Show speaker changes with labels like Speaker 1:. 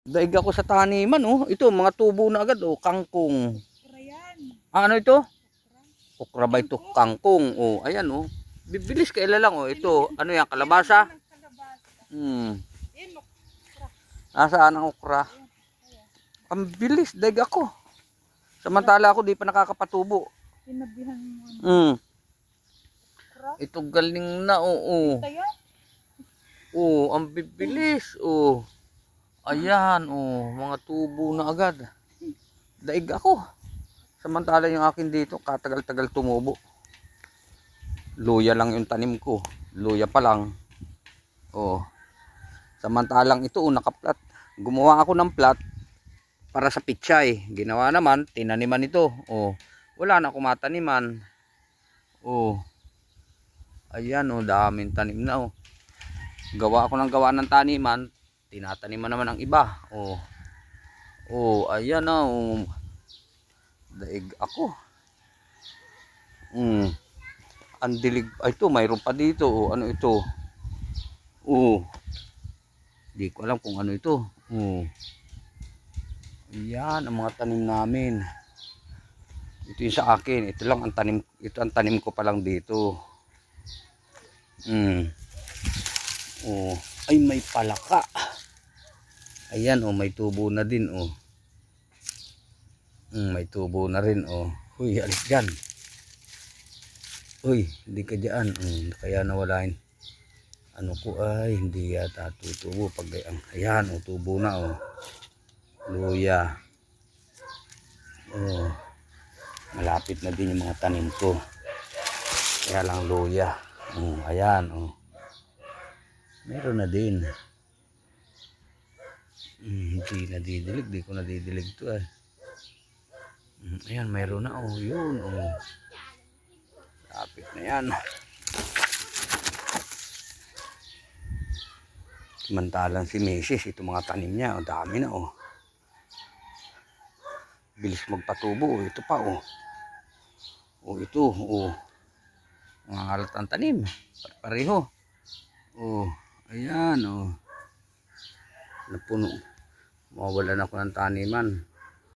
Speaker 1: Daig ako sa taniman, oh. Ito, mga tubo na agad, oh. Kangkong.
Speaker 2: Okra yan.
Speaker 1: Ano ito?
Speaker 2: Okra.
Speaker 1: Okra ba ito? Kangkong, oh. Ayan, oh. Bibilis kaila lang, oh. Ito, ano yan? Kalabasa?
Speaker 2: Yan, okra.
Speaker 1: Nasaan ang okra? Ang bilis, daig ako. Samantala ako, di pa nakakapatubo.
Speaker 2: Sinabihan mo. Okra.
Speaker 1: Ito galing na, oo.
Speaker 2: Tayo.
Speaker 1: Oo, ang bibilis, oo. Ayan, oh, mga tubo na agad. Daig ako. Samantala yung akin dito, katagal-tagal tumubo. Luya lang yung tanim ko. Luya pa lang. Oh. Samantalang ito, nakaplat. Gumawa ako ng plat para sa pichay. Ginawa naman, tinaniman ito. Oh. Wala na kumataniman. Oh. Ayan, oh, daming tanim na, oh. Gawa ako ng gawa ng taniman. Tinataniman naman ang iba. Oh. Oh, ayan na, oh. Daig ako. Ang dilig. Ay, ito, mayroon pa dito. Oh, ano ito? Oh. Di ko alam kung ano ito. Oh. Ayan, ang mga tanim namin. Ito yung sa akin. Ito lang ang tanim. Ito ang tanim ko pa lang dito. Oh. Ay, may palaka. Ayan, oh, may tubo na din, oh. May tubo na rin, oh. Uy, alis dyan. Uy, hindi ka dyan. Kaya nawalain. Ano ko ay, hindi yata tutubo. Ayan, oh, tubo na, oh. Luya. Oh. Malapit na din yung mga tanim ko. Kaya lang luya. Ayan, oh. Meron na din. Hindi nadidilig. Di ko nadidilig to, eh. Ayan, mayroon na, oh. Yun, oh. Lapit na yan. Samantalang si Mrs. Ito mga tanim niya, oh. Dami na, oh. Bilis magpatubo, oh. Ito pa, oh. Oh, ito, oh. Mga halat ang tanim. Pareho. Oh, ayan, oh. Napuno. Mawawalan ako ng taniman.